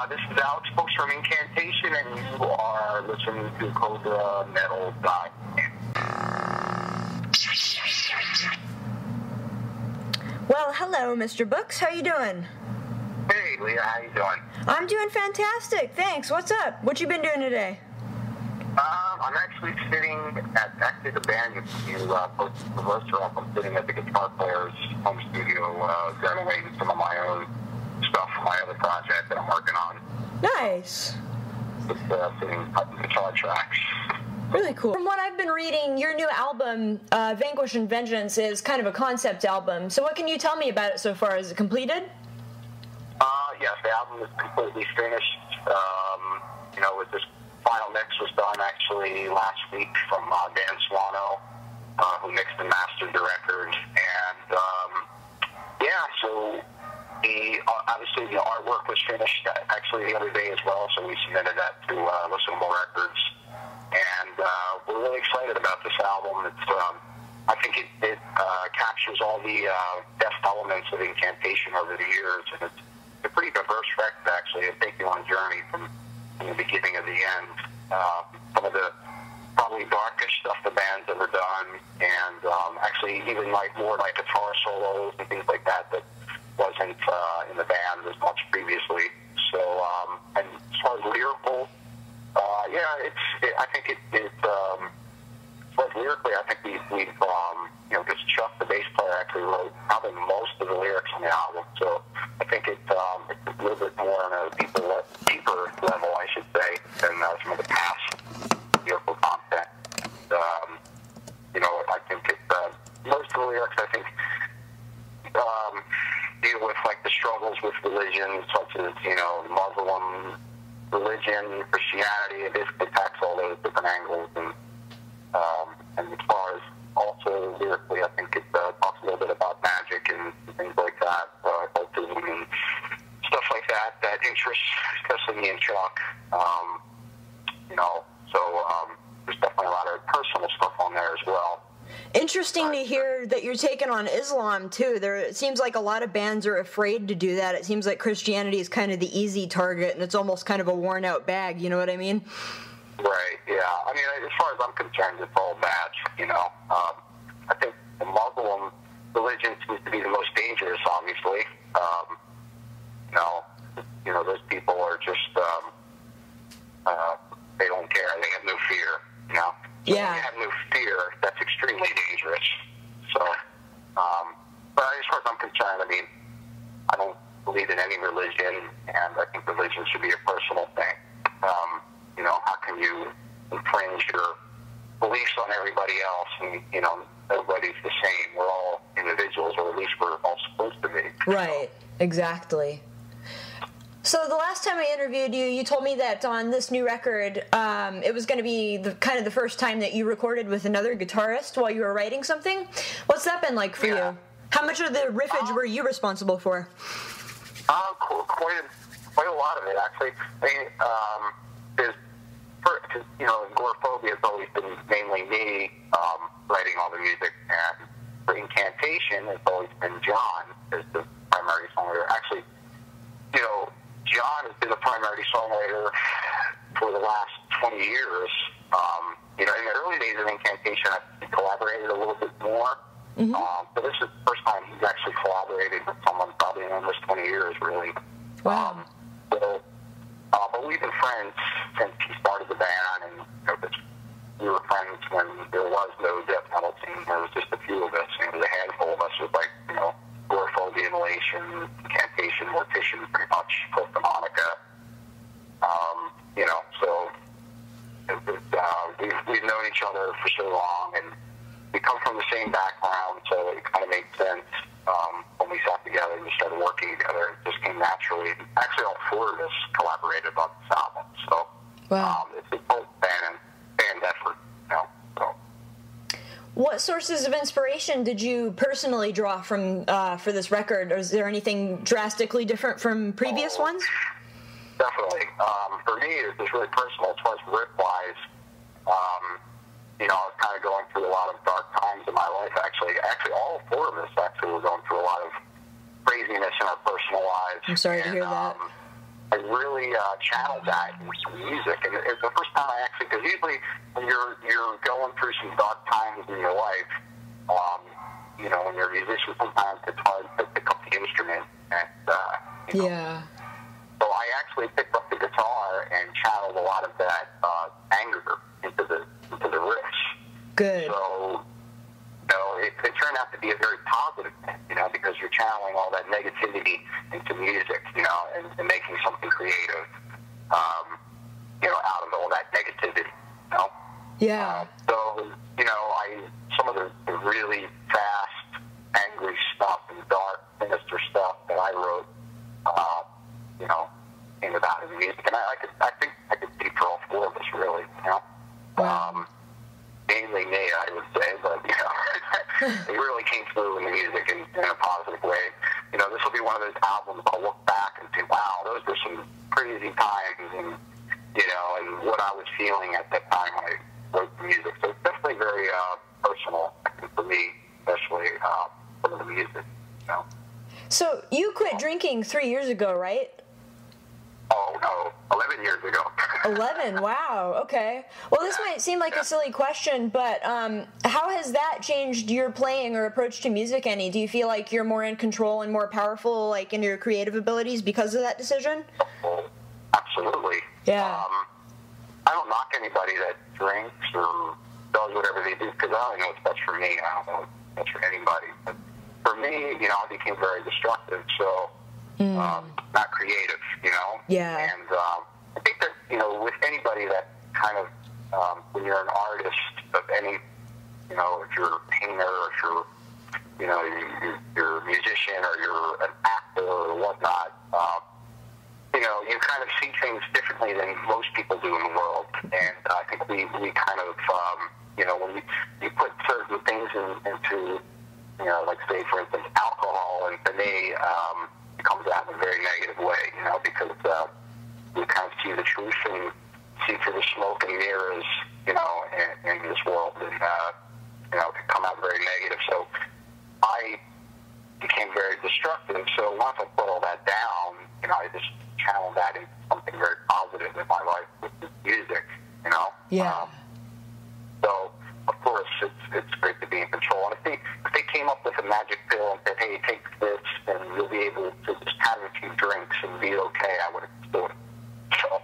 This is Alex Bouks from INCANTATION, and you are listening to CobraMetal.Net. Well, hello, Mr. Bouks. How you doing? Hey, Leah, how you doing? I'm doing fantastic, thanks. What's up? What you been doing today? I'm actually sitting at the band. You posted the roster up. I'm sitting at the guitar player's home studio, generating some of my own stuff for my other project that I'm working on. Nice. Just sitting cutting guitar tracks. Really cool. From what I've been reading, your new album, Vanquish and Vengeance, is kind of a concept album. So what can you tell me about it so far? Is it completed? Yes, the album is completely finished. With this final mix was done actually last week from Dan Swano, who mixed and mastered the record. And so obviously the artwork was finished actually the other day as well, so we submitted that to Listenable Records. And we're really excited about this album. It's I think it captures all the best elements of Incantation over the years, and it's a pretty diverse record actually. It'll take you on a journey from the beginning of the end. Some of the probably darkest stuff the band's ever done, and actually even more like guitar solos and things like that wasn't in the band as much previously. So, and as far as lyrical, I think as far as lyrically, I think we've because Chuck, the bass player, actually wrote probably most of the lyrics on the album. So I think it's a little bit more on a deeper level, I should say, than some of the past lyrical content. I think most of the lyrics, I think, deal with like the struggles with religion, such as Muslim religion, Christianity. It basically attacks all those different angles, and as far as also lyrically, I think it talks a little bit about magic and things like that, occultism and stuff like that interests, especially me and Chuck. There's definitely a lot of personal stuff on there as well. Interesting to hear that you're taking on Islam, too. It seems like a lot of bands are afraid to do that. It seems like Christianity is kind of the easy target, and it's almost kind of a worn-out bag, you know what I mean? Right, yeah. I mean, as far as I'm concerned, it's all bad, I think the Muslim religion seems to be the most dangerous, obviously. Those people are just, they don't care. They have no fear, So yeah. when you have no fear, that's extremely dangerous. So, but as far as I'm concerned, I mean, I don't believe in any religion, and I think religion should be a personal thing. How can you infringe your beliefs on everybody else? And, everybody's the same. We're all individuals, or at least we're all supposed to be. Right, exactly. So the last time I interviewed you, you told me that on this new record, it was going to be the first time that you recorded with another guitarist while you were writing something. What's that been like for you? How much of the riffage were you responsible for? Quite a lot of it, actually. Agoraphobia has always been mainly me writing all the music, and for Incantation, it's always been John as the primary songwriter. Actually, John has been the primary songwriter for the last 20 years. In the early days of Incantation, I collaborated a little bit more. Mm-hmm. But this is the first time he's actually collaborated with someone probably in almost 20 years, really. Wow. But we've been friends since he started the band, and we were friends when there was no death penalty. There was just a few of us. There was a handful of us with agoraphobia, inhalation, Incantation, mortician, pretty much, post harmonica. So we've known each other for so long, and we come from the same background, so it kind of made sense when we sat together and we started working together. It just came naturally. Actually, all four of us collaborated on this album, so wow. It's a both band effort. What sources of inspiration did you personally draw from for this record? Or is there anything drastically different from previous ones? Definitely. For me, it was really personal as far as riff-wise. I was kind of going through a lot of dark times in my life, actually. Actually, all four of us were going through a lot of craziness in our personal lives. I'm sorry to hear that. I really channel that into music. And it's the first time I actually, because usually when you're going through some dark times in your life, you know, when you're a musician, sometimes it's hard to pick up the instrument. And, you know, yeah. So I actually picked up the guitar and channeled a lot of that anger into the riffs. Good. So, you know, it turned out to be a very positive thing, you know, because you're channeling all that negativity into music, you know, and making something creative, you know, out of all that negativity, you know. Yeah. So, you know, some of the really fast, angry stuff and dark, sinister stuff that I wrote, you know, came about in music, and I think I could speak for all four of us, really, you know. Wow. Mainly me, I would say, but, you know, it really came through in the music in a positive way. You know, this will be one of those albums I'll look back and say, wow, those were some crazy times, and, you know, and what I was feeling at that time when I wrote the music. So it's definitely very personal, I think, for me, especially some of the music, you know. So you quit drinking 3 years ago, right? Oh, no, 11 years ago. 11, wow, okay. Well, this might seem like a silly question, but how has that changed your playing or approach to music any? Do you feel like you're more in control and more powerful, like, in your creative abilities because of that decision? Oh, absolutely. Yeah. I don't knock anybody that drinks or does whatever they do, because I don't know what's best for me. I don't know what's best for anybody. But for me, you know, I became very destructive, so not creative, you know? Yeah. And I think that, you know, with anybody that kind of, when you're an artist of any, you know, if you're a painter or if you're, you know, you're a musician or you're an actor or whatnot, you know, you kind of see things differently than most people do in the world. And I think we kind of, you know, when you put certain things into, you know, like say, for instance, alcohol, and to me, it comes out in a very negative way, you know, because you kind of see the truth and see through the smoke and mirrors, you know, in this world, and, you know, it can come out very negative. So I became very destructive. So once I put all that down, you know, I just channeled that into something very positive in my life with music, you know. Yeah. So, of course, it's great to be in control. And if they came up with a magic pill and said, hey, take this and you'll be able to just have a few drinks and be okay, I would have thought it. So,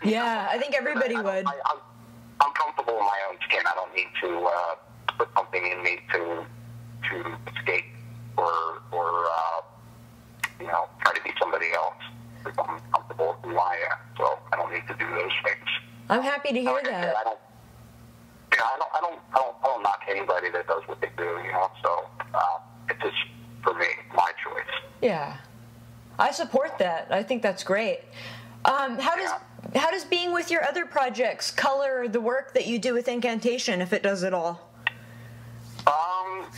Yeah, I think everybody would. I'm comfortable in my own skin. I don't need to put something in me to escape or you know, try to be somebody else. I'm comfortable with who I am, so I don't need to do those things. I'm happy to hear that. I don't knock anybody that does what they do, you know. So it's just, for me, my choice. Yeah, I support that. I think that's great. How does being with your other projects color the work that you do with Incantation, if it does at all?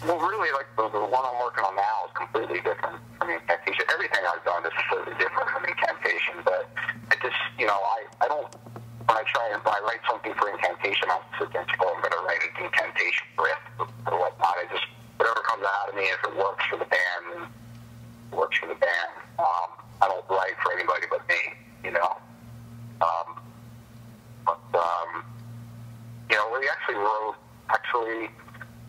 Well, really, like the one I'm working on now is completely different from Incantation. Everything I've done is completely different from Incantation, but it just, you know, I don't. When I write something for Incantation, I don't sit there and say, I'm going to write an Incantation riff or whatnot. I just, whatever comes out of me, if it works for the band, then it works for the band. I don't write for anybody but me, you know. You know, we actually wrote,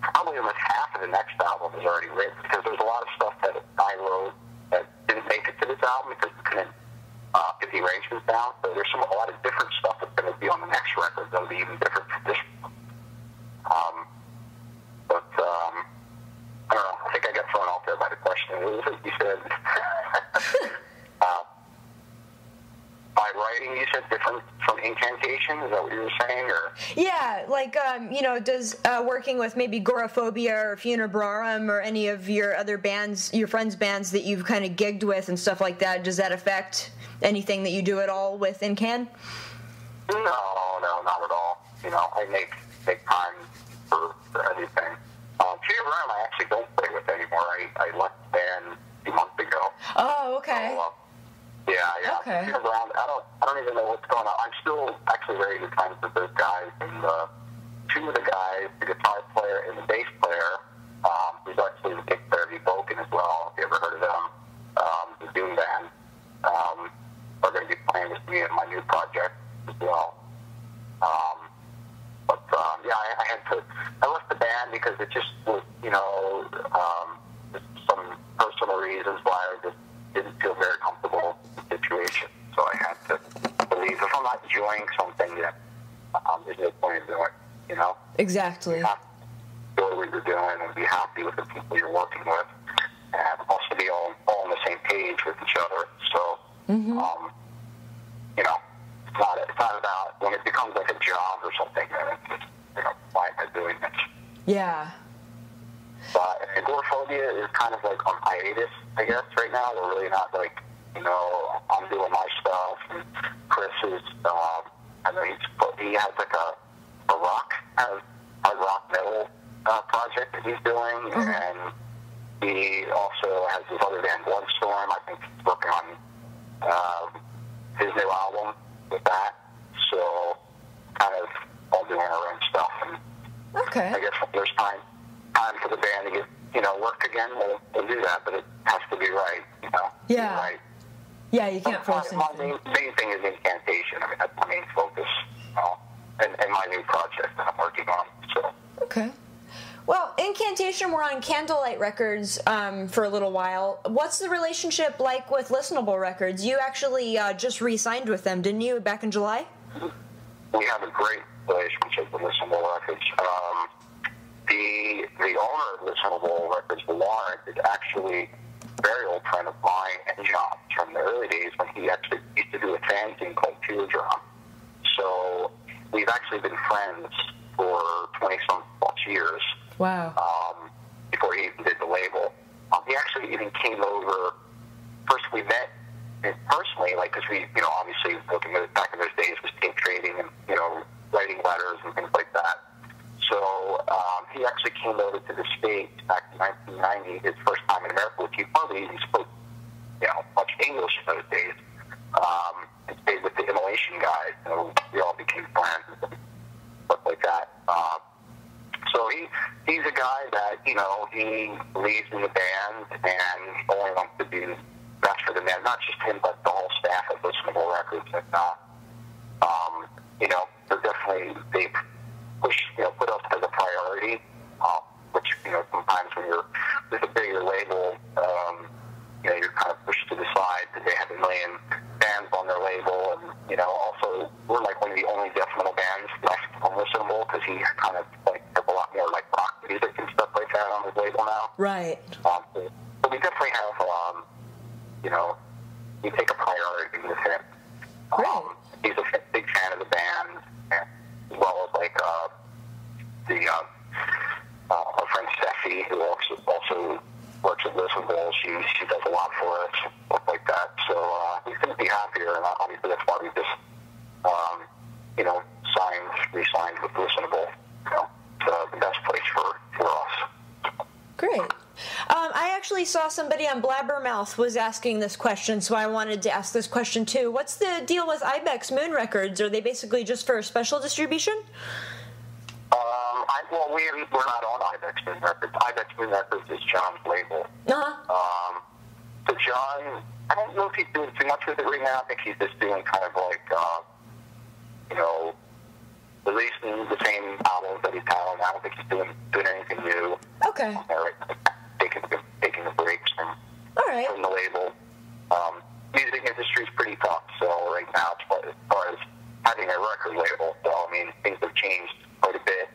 probably almost half of the next album is already written, because there's a lot of stuff that I wrote that didn't make it to this album because we couldn't get the arrangements down. So there's a lot of different stuff that's going to be on the next record that'll be even different from this one. I don't know. I think I got thrown off there by the question. What was it you said? By writing, you said different from Incantation? Is that what you were saying? Or? Yeah, like, you know, does working with maybe Goraphobia or Funebrarum or any of your other bands, your friends' bands that you've kind of gigged with and stuff like that, does that affect anything that you do at all with INCAN? No, not at all. You know, I make time for anything. Funebrarum I actually don't play with anymore. I left the band a few months ago. Oh, okay. So, yeah. Okay. Around, I don't even know what's going on. I'm still actually very good friends with those guys, and two of the guys, the guitar player and the bass player, who's actually the bass player of Evoken as well, if you ever heard of them, the Doom band, are going to be playing in my new project as well. I left the band because it just was, some personal reasons why I just didn't feel very comfortable with the situation. So I had to leave. If I'm not enjoying something, then there's no point in doing it, Exactly. You have to enjoy what you're doing and be happy with the people you're working with, and also be all on the same page with each other. So, it's not about when it becomes like a job or something, then it's just, why am I doing this? Yeah. But agoraphobia is kind of like on hiatus, I guess, right now. We're really not like, I'm doing my stuff, and Chris is, I know he has like a rock, kind of hard rock metal project that he's doing, and he also has his other band, Bloodstorm. I think he's working on his new album with that. So, kind of all doing our own stuff. And I guess when there's time for the band to get, work again, we'll do that, but it has to be right, Yeah. Right. Yeah, you can't force My anything. main thing is incantation. I mean, that's my main focus, and my new project that I'm working on. So. Okay. Well, Incantation were on Candlelight Records for a little while. What's the relationship like with Listenable Records? You actually just re-signed with them, didn't you, back in July? We have a great relationship with Listenable Records. The owner of Listenable Records, Lauren, is actually a very old friend of mine and John's from the early days when he actually used to do a fanzine called Teardrop. So we've actually been friends for 20-some plus years. Wow. Before he even did the label. He actually even came over. First we met personally, because we, obviously back in those days was tape trading and, writing letters and things like that. So he actually came over to the States back in 1990, his first time in America, which he probably even spoke, much English in those days. And stayed with the Immolation guys. We all became friends and stuff like that. So he's a guy that, he believes in the band and only wants to do best for the band. Not just him, but the whole staff at Listenable Records. And, they're definitely, they put us as a priority, which, sometimes when you're with a bigger label, you're kind of pushed to the side because they have a million bands on their label. And, also, we're like one of the only death metal bands left on Listenable because he kind of has a lot more like rock music and stuff like that on his label now. Right. So we definitely have, we take a priority with him. He's a big fan of the band, as well as our friend Steffi, who also works at Listenable. She does a lot for us, stuff like that. So he couldn't be happier, and obviously that's why we just re-signed with Listenable. It's the best place for us. Great. I actually saw somebody on Blabbermouth was asking this question, so I wanted to ask this question too. What's the deal with Ibex Moon Records? Are they basically just for special distribution? We're not on Ibex Moon Records. Ibex Moon Records is John's label. So John, I don't know if he's doing too much with it right now. I think he's just doing kind of like, releasing the same albums that he's had on. I don't think he's doing anything new. Okay. Taking the breaks from the label. Music industry is pretty tough, so right now, as far as having a record label, so I mean, things have changed quite a bit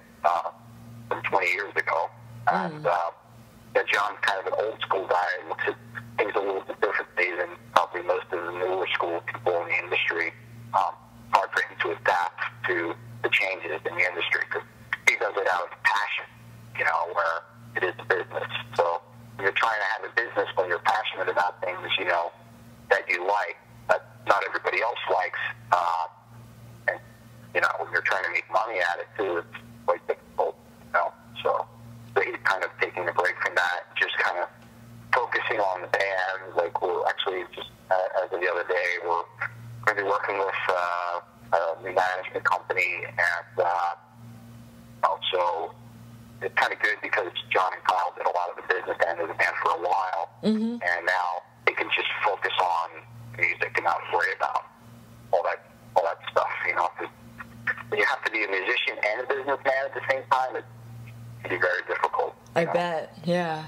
from 20 years ago. And John's kind of an old school guy and looks at things a little bit differently than probably most of the newer school people in the industry. Hard for him to adapt to the changes in the industry because he does it out of passion, where it is a business. So when you're trying to have a business when you're passionate about things, that you like, that not everybody else likes, and, when you're trying to make money at it too, it's quite difficult, So he's kind of taking a break from that, just kind of focusing on the band. Like we're actually just, as of the other day, we're going to be working with a new management company, and so it's kind of good because John and Kyle did a lot of the business end of the band for a while, and now they can just focus on music and not worry about all that you have to be a musician and a businessman at the same time, it can be very difficult. I bet, yeah.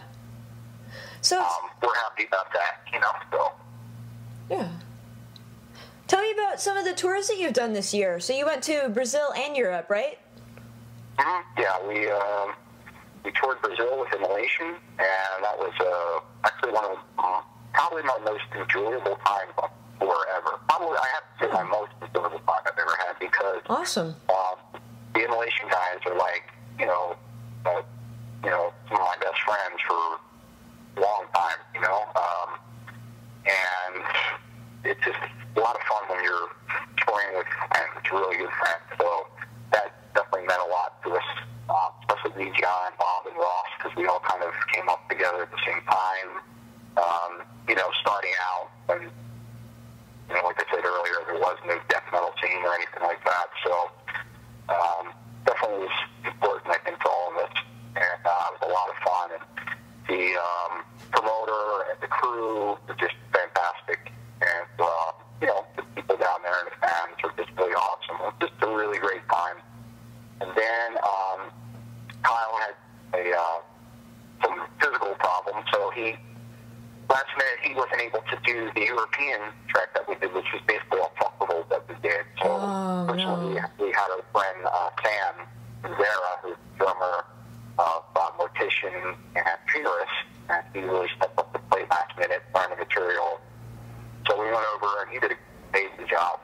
So we're happy about that, so. Yeah. Tell me about some of the tours that you've done this year. So you went to Brazil and Europe, right? Mm-hmm. Yeah, we toured Brazil with Inhalation, and that was actually one of probably my most enjoyable times on tour ever. Probably, I have to say, my most enjoyable time I've ever had, because awesome. The Inhalation guys are like, some of my best friends for a long time, and it's just a lot of fun when you're touring with friends, really good friends. So that definitely meant a lot to us, especially Leja and Bob and Ross, because we all kind of came up together at the same time. Starting out, and like I said earlier, there was no death metal scene or anything like that. So definitely was important, I think, to all of us, and it was a lot of fun. And the promoter and the crew were just fantastic, and the people down there and the fans were just really awesome. It was just a really great time. And then Kyle had some physical problems, so last minute he wasn't able to do the European track that we did, which was basically all festivals that we did. So fortunately, we had our friend Sam Zara, who's the drummer of Mortician and Purist, and he really stepped up to the plate last minute, learned the material. So we went over and he did an amazing job.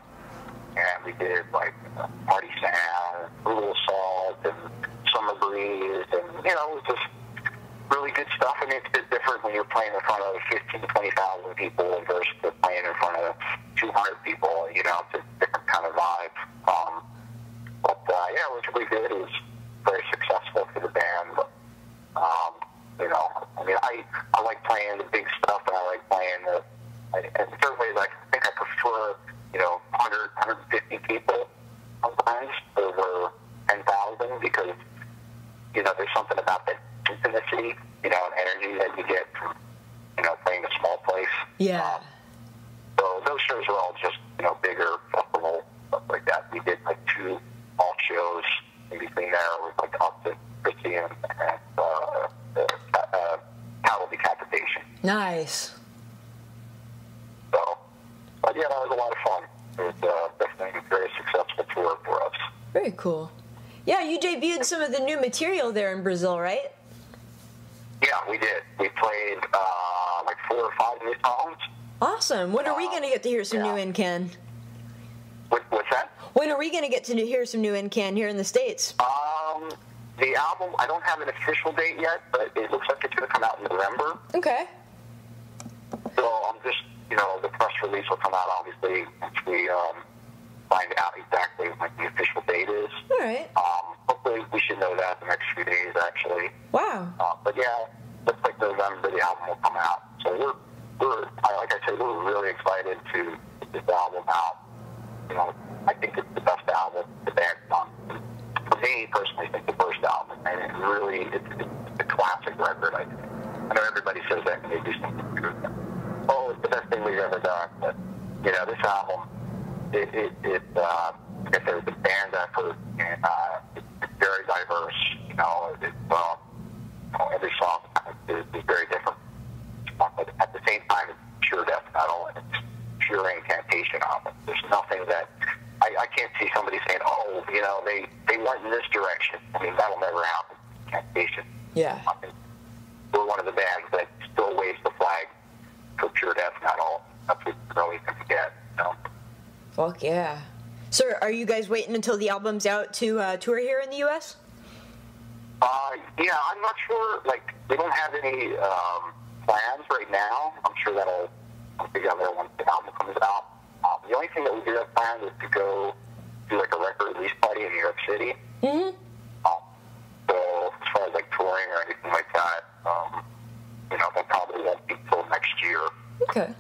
And we did like Party Sound, Brutal Assault, and Summer Breeze, and it was just really good stuff. I mean, it's a bit different when you're playing in front of 15,000 to 20,000 people versus playing in front of 200 people. It's a different kind of vibe. But yeah, it was really good. It was very successful for the band. But, I mean, I like playing the big stuff, and I like playing in certain ways, I think I prefer, 100, 150 people sometimes over 10,000, because, there's something about the intimacy, and energy that you get from, playing a small place. Yeah. So those shows are all just, bigger festival stuff like that. We did like 2 alt shows in between there with like Upton, Christie, and Cattle Decapitation. Nice. So, but yeah, that was a lot of fun. It was definitely a very successful tour for us. Very cool. Yeah, you debuted some of the new material there in Brazil, right? Yeah, we did. We played like 4 or 5 new songs. Awesome. When are we going to get to hear some new INCAN? What's that? When are we going to get to hear some new INCAN here in the States? The album, I don't have an official date yet, but it looks like it's going to come out in November. Okay. So I'm just, the press release will come out, obviously, once we find out exactly what the official date is. All right. Hopefully we should know that in the next few days, actually. Wow. But yeah, looks like November the album will come out. So we're like I said, we're really excited to get this album out. I think it's the best album the band's done. For me, personally, I think the first album, and it really, it's a classic record. I know everybody says that when they do something good. Oh, it's the best thing we've ever done. But, this album, like I said, it's a band effort, and it's very diverse. Every song is very different. But at the same time, it's pure death metal, and it's pure incantation album. There's nothing that I can't see somebody saying, oh, they went in this direction. I mean, that'll never happen. Incantation. Yeah. We're one of the bands that still waves the flag for pure death metal. That's what we're always going to get. Fuck yeah. So are you guys waiting until the album's out to tour here in the U.S.? Yeah, I'm not sure. Like, we don't have any plans right now. I'm sure that'll come together once the album comes out. The only thing that we do have planned is to go do like a record release party in New York City. Mm-hmm. So as far as like touring or anything like that, that probably won't be until next year. Okay.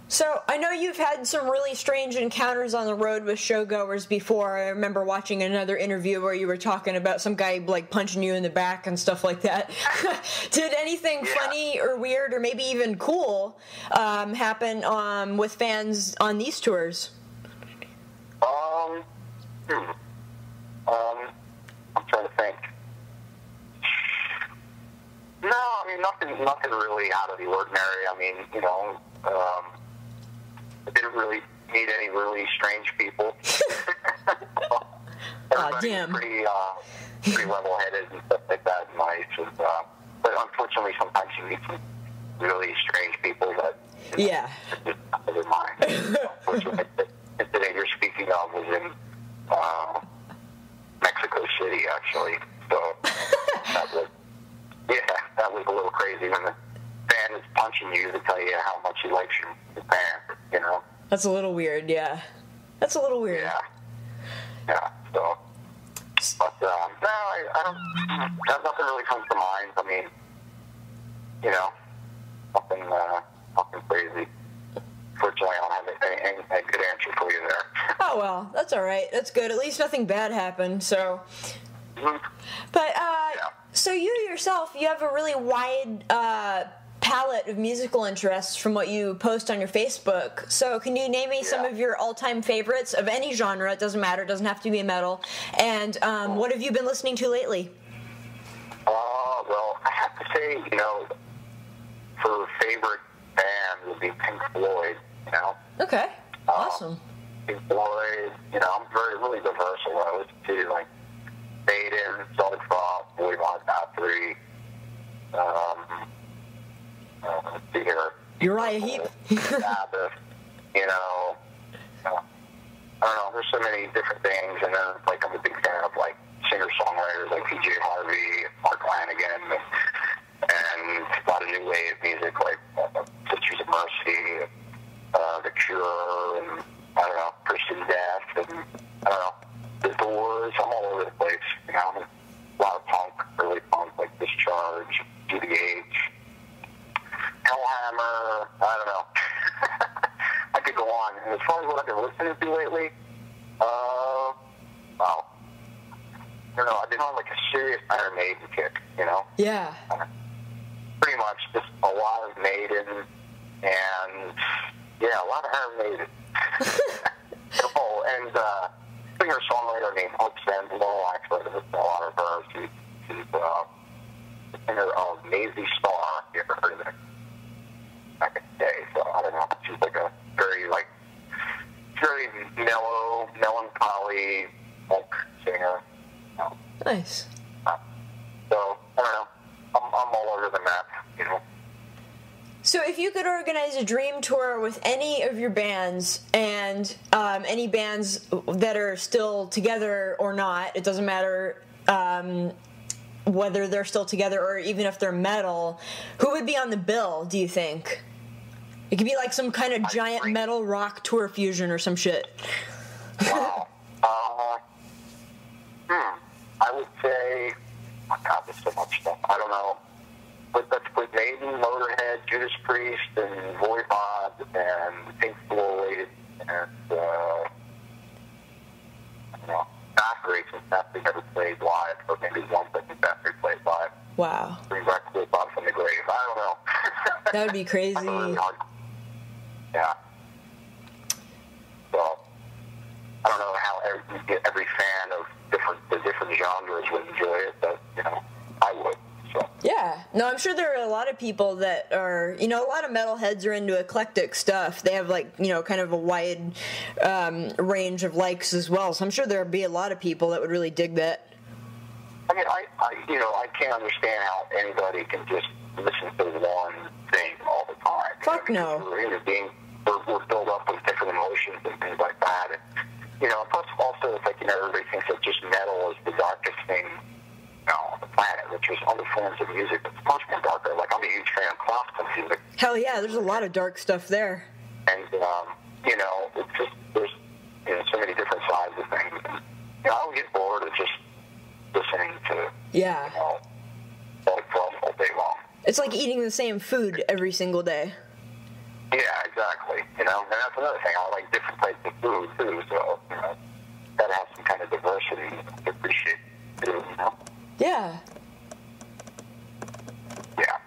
So I know you've had some really strange encounters on the road with showgoers before. I remember watching another interview where you were talking about some guy like punching you in the back and stuff like that. Did anything funny or weird or maybe even cool happen with fans on these tours? I'm trying to think. No, I mean, nothing really out of the ordinary. I mean, you know, I didn't really meet any really strange people. Everybody's damn. pretty level-headed and stuff like that, nice. And, but unfortunately, sometimes you meet some really strange people that Yeah. just out of their mind. Unfortunately, the incident you're speaking of was in Mexico City, actually. So that was a little crazy when the band is punching you to tell you how much he likes your band, you know? That's a little weird, yeah. That's a little weird. Yeah, so. But, no, I don't, nothing really comes to mind. I mean, you know, nothing crazy. Fortunately, I don't have a good answer for you there. Oh, well, that's all right. That's good. At least nothing bad happened, so. Mm-hmm. But, so you yourself, you have a really wide palette of musical interests from what you post on your Facebook. So can you name me some of your all-time favorites of any genre? It doesn't matter. It doesn't have to be metal. And what have you been listening to lately? Well, I have to say, you know, for favorite band would be Pink Floyd, you know? Okay. Awesome. Pink Floyd, you know, I'm really diverse. I listen to, like, Maiden, Celtic Frost, Boy Bond, Bathory, let's see here. Uriah Heep. Sabbath, you know, I don't know, there's so many different things, and then, like, I'm a big fan of, like, singer-songwriters like P.J. Harvey, Mark Lanigan, and a lot of new wave music like Sisters of Mercy, The Cure, and, I don't know, Christian Death, and, I don't know, The Doors. I'm all over the place, you know, a lot of punk, early punk, like Discharge, GBH, Hellhammer, I don't know. I could go on. And as far as what I've been listening to lately, well, I don't know, I've been on like a serious Iron Maiden kick, you know? Yeah. Pretty much just a lot of Maiden and, yeah, a lot of Iron Maiden. Oh, and singer-songwriter named Hope Sandlow, actually, there's a lot of her. She's the singer of Maisie Star, if you ever heard of it back in the day. So, I don't know, she's like a very mellow, melancholy folk singer. You know? Nice. So, I don't know. I'm all over the map, you know. So if you could organize a dream tour with any of your bands, and any bands that are still together or not, it doesn't matter whether they're still together or even if they're metal, who would be on the bill, do you think? It could be like some kind of giant metal rock tour fusion or some shit. Wow. I would say, oh God, there's so much stuff. I don't know. But let's put Maiden, Motorhead, Judas Priest, and Voivod, and Pink Floyd, and, I don't know, Bathory, since Bathory never played live, or maybe one that Bathory played live. Wow. Bring back the Bob from the grave. I don't know. That would be crazy. Yeah. So, I don't know how every fan of the different genres would enjoy it, but, you know, I would. So. Yeah. No, I'm sure there are a lot of people that are, you know, a lot of metalheads are into eclectic stuff. They have, like, you know, kind of a wide range of likes as well. So I'm sure there'll be a lot of people that would really dig that. I mean, I can't understand how anybody can just listen to one thing all the time. Fuck no. We're filled up with different emotions and things like that. And, you know, plus also it's like, you know, everybody thinks that just metal is the darkest thing, you know, on the planet, which is other forms of music that's much more darker. Like, I'm a huge fan of classical music. Hell yeah, there's a lot of dark stuff there. And, you know, it's just, there's, you know, so many different sides of things. And, you know, I would get bored of just listening to, yeah, you know, all day long. It's like eating the same food every single day. Yeah, exactly. You know, and that's another thing. I like different types of food, too, so, you know, gotta have some kind of diversity to appreciate, too, you know? Yeah. Yeah.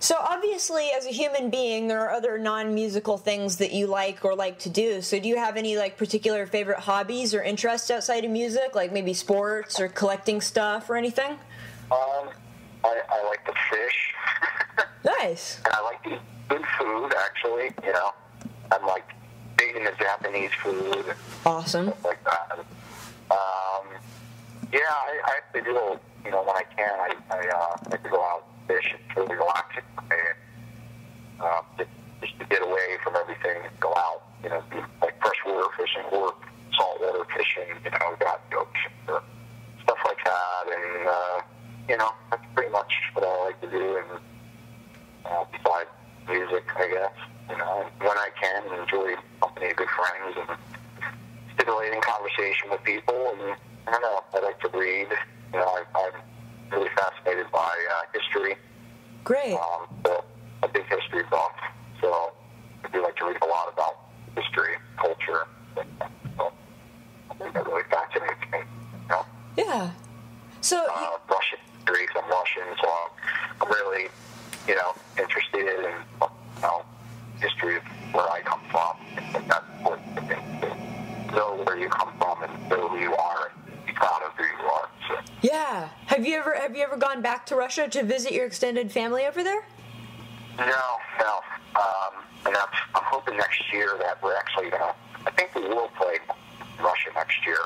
So obviously, as a human being, there are other non-musical things that you like or like to do. So do you have any like particular favorite hobbies or interests outside of music, like maybe sports or collecting stuff or anything? I like to fish. Nice. And I like to eat good food, actually. You know, I'm like big into Japanese food. Awesome. Stuff like that. Yeah, I actually do. You know, when I can, I like to go out and fish. It's really relaxing for me. Just to get away from everything and go out. You know, do like freshwater fishing or saltwater fishing. You know, got ocean or stuff like that. And you know, that's pretty much what I like to do. And besides music, I guess. You know, when I can, enjoy company of good friends and stimulating conversation with people. And I don't know, I like to read. You know, I'm really fascinated by history. Great. So a big history buff. So I do like to read a lot about history, culture. So I think that really fascinates me. You know? Yeah. So Russian history, 'cause I'm Russian, so I'm really, you know, interested in, you know, history of where I come from. And that's important to know where you come from and know who you are and be proud of who you are. So. yeah, have you ever gone back to Russia to visit your extended family over there? No. And I'm hoping next year that we're actually gonna. I think we will play Russia next year.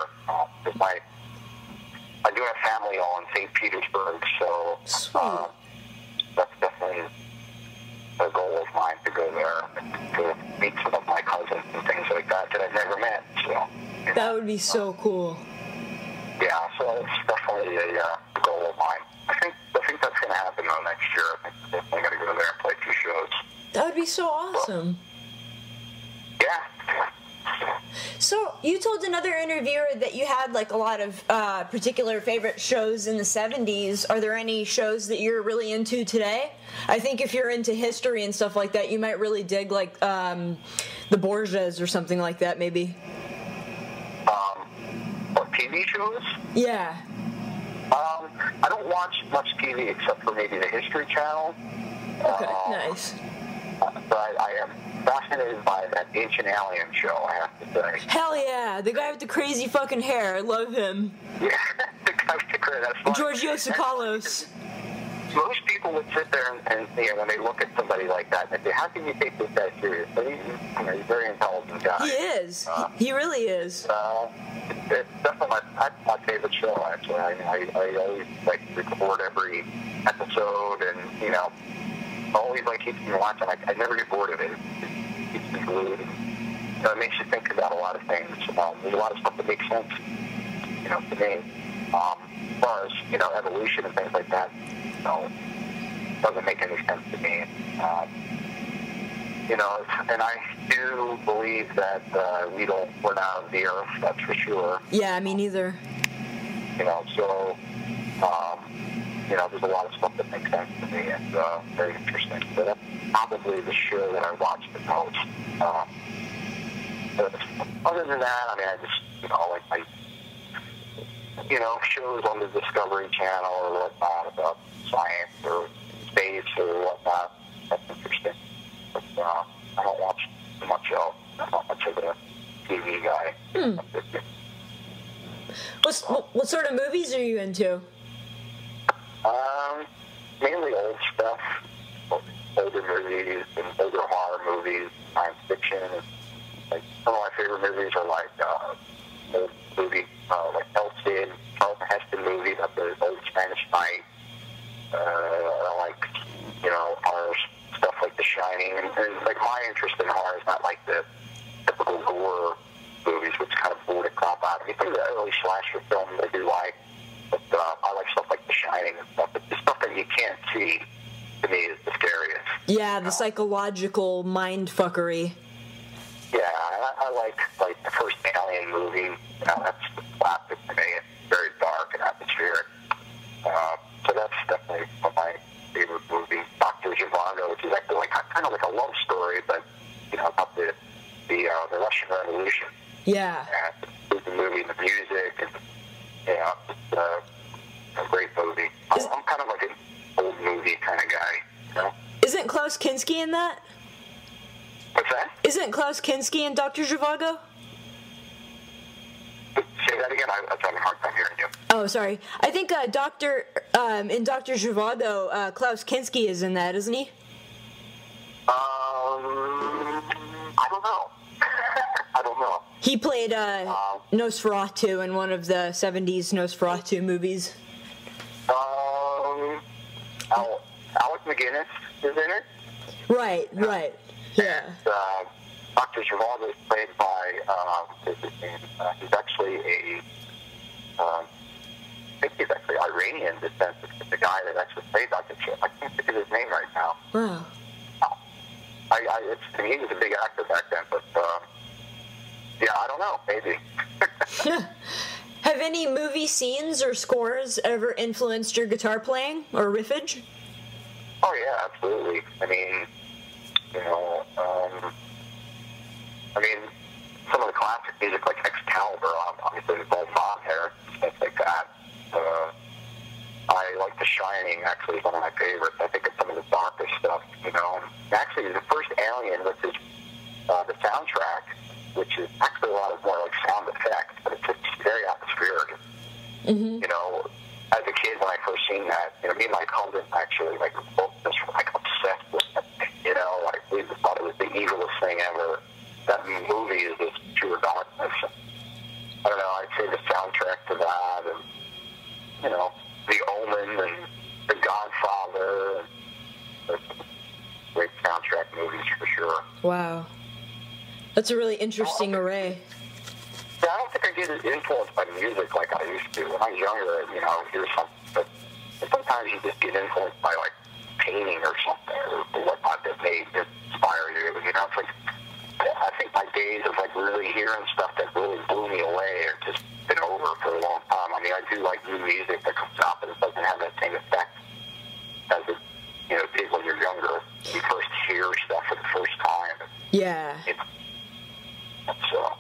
Because I do have family all in St. Petersburg, so that's definitely a goal of mine to go there and to meet some of my cousins and things like that I've never met. So you know, That would be so cool. Yeah, so it's definitely a goal of mine. I think that's going to happen though next year. I think I'm definitely going to go there and play 2 shows. That would be so awesome. Yeah. So you told another interviewer that you had like a lot of particular favorite shows in the 70s. Are there any shows that you're really into today? I think if you're into history and stuff like that, you might really dig like the Borgias or something like that, maybe. What, TV shows? Yeah. I don't watch much TV except for maybe the History Channel. Okay, nice. But I am fascinated by that Ancient Alien show, I have to say. Hell yeah, the guy with the crazy fucking hair. I love him. Yeah, the guy with the crazy hair. George Yosakalos. Most people would sit there and you know, when they look at somebody like that, and say, how can you take this guy seriously? He's a very intelligent guy. He is. He really is. It's definitely my favorite show, actually. I always like record every episode, and, you know, always like keeps me watching. I never get bored of it. It keeps me glued. You know, it makes you think about a lot of things. There's a lot of stuff that makes sense, you know, to me. As far as, you know, evolution and things like that, you know, doesn't make any sense to me. You know, and I do believe that we're not of the earth, that's for sure. Yeah, me neither. You know, so, you know, there's a lot of stuff that makes sense to me and very interesting. So that's probably the show that I watch the most. But other than that, I mean, I just, you know, like you know, shows on the Discovery Channel or whatnot about science or space or whatnot. That's interesting. But I don't watch much else. I'm not much of a TV guy. What sort of movies are you into? Mainly old stuff, older movies and older horror movies, science fiction. Like some of my favorite movies are like old movies like El Cid, Charlton Heston movies, like the old Spanish Night. I like, you know, horror stuff like The Shining, and like my interest in horror is not like the typical gore movies, which kind of bore the crap out of me. Some of the early slasher films I do like, but I like stuff like The Shining and stuff. But the stuff that you can't see, to me, is the scariest. Yeah, the psychological mind fuckery. Yeah, I like the first Alien movie. You know, that's classic to me. It's very dark and atmospheric. So that's definitely one of my favorite movies. Dr. Zhivago, which is actually like kind of like a love story, but you know, about the Russian Revolution. Yeah. And the movie, the music, and you know, it's a great movie. I'm kind of like an old movie kind of guy. You know? Is Kinski in that? What's that? Isn't Klaus Kinski in Dr. Zhivago? Say that again. I'm having a hard time hearing you. Oh, sorry. I think in Dr. Zhivago, Klaus Kinski is in that, isn't he? I don't know. I don't know. He played Nosferatu in one of the 70s Nosferatu movies. Alec McGinnis is in it. Right. Yeah. And, Dr. Zhivago is played by, he's actually I think he's actually Iranian descent. It's the guy that actually played Dr. Zhivago. I can't think of his name right now. Wow. He was a big actor back then, but, yeah, I don't know, maybe. Have any movie scenes or scores ever influenced your guitar playing or riffage? Oh, yeah, absolutely. I mean, some of the classic music like Excalibur, obviously the Bolt Hair, stuff like that. I like The Shining, actually, is one of my favorites. I think it's some of the darker stuff, Actually, the first Alien, which is the soundtrack, which is actually a lot of more like sound effects, but it's just very atmospheric. Mm-hmm. As a kid, when I first seen that, me and my cousin actually, both just obsessed with it. We just thought it was the evilest thing ever. That movie is just pure darkness. I don't know, I'd say the soundtrack to that, and, The Omen, and The Godfather, and great soundtrack movies for sure. Wow. That's a really interesting array. Yeah, I don't think I get influenced by music like I used to. When I was younger, I would hear something, but sometimes you just get influenced by, painting or something, or whatnot that may inspire you. It's like, I think my days of, really hearing stuff that really blew me away are just been over for a long time. I do like new music that comes out, but it doesn't have that same effect as it, did when you're younger. You first hear stuff for the first time. Yeah. So,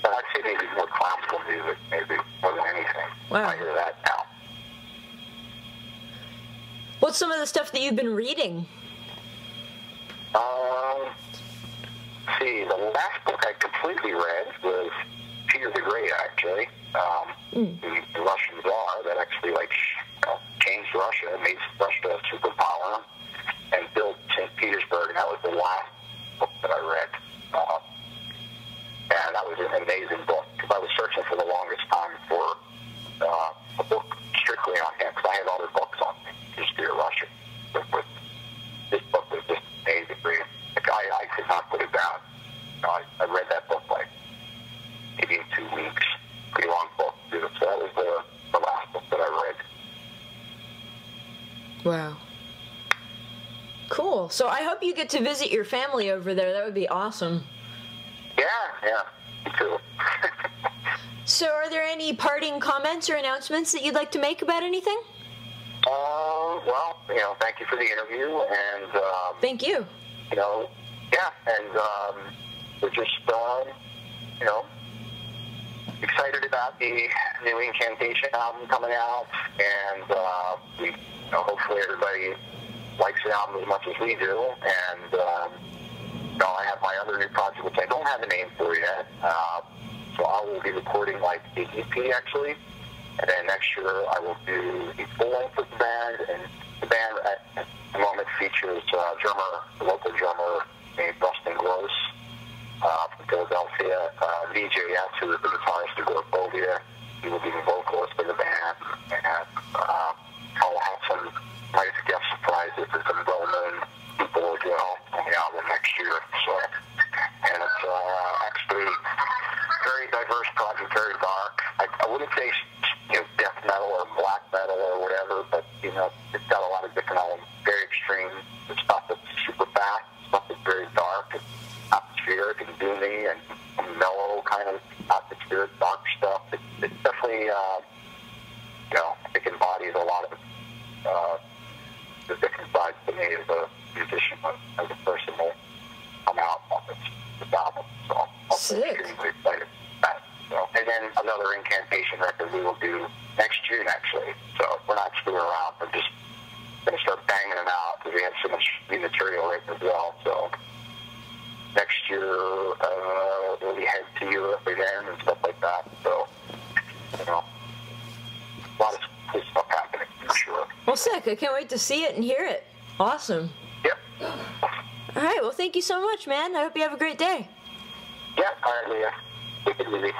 but I'd say maybe more classical music, maybe, more than anything. Wow. I hear that now. What's some of the stuff that you've been reading? See, the last book I completely read was Peter the Great, actually. The Russian Tsar that actually, changed Russia, made Russia a superpower, and built St. Petersburg, and that was the last book that I read. And that was an amazing book, because I was searching for the longest time for a book strictly on him, because I had other books on history of Russia. But this book was just amazing. I could not put it down. I read that book maybe in 2 weeks. Pretty long book, too. So that was the last book that I read. Wow. Cool. So I hope you get to visit your family over there. That would be awesome. Yeah, me too. So are there any parting comments or announcements that you'd like to make about anything? Well, thank you for the interview, and thank you. We're just excited about the new Incantation album coming out, and hopefully everybody likes the album as much as we do. And I have my other new project, which I don't have a name for yet. So I will be recording the EP actually, and then next year I will do the full length with the band. And the band at the moment features a local drummer named Rustin Gross from Philadelphia, VJS, who is the guitarist of Gorphobia. He will be the vocalist for the band, and I'll have some nice guest surprises and some well-known people as well on the album next year. So, and it's actually very diverse project, very dark. I wouldn't say death metal or black metal or whatever, but it's got a lot of different elements. Very extreme. The stuff that's super fast, stuff that's very dark, and atmospheric and doomy, and mellow kind of atmospheric dark stuff. It's definitely it embodies a lot of the different sides to me as a musician, as a person will come out on this album. So I'm extremely excited for that. So, and then another Incantation record we will do next June, actually. So we're not screwing around. We're just going to start banging them out because we have so much Detroit as well. So next year we'll head to Europe again and stuff like that. So, you know, a lot of cool stuff happening for sure. Well, sick. I can't wait to see it and hear it. Awesome. Yep. All right. Well, thank you so much, man. I hope you have a great day. Yeah. All right, Leah. Take it easy.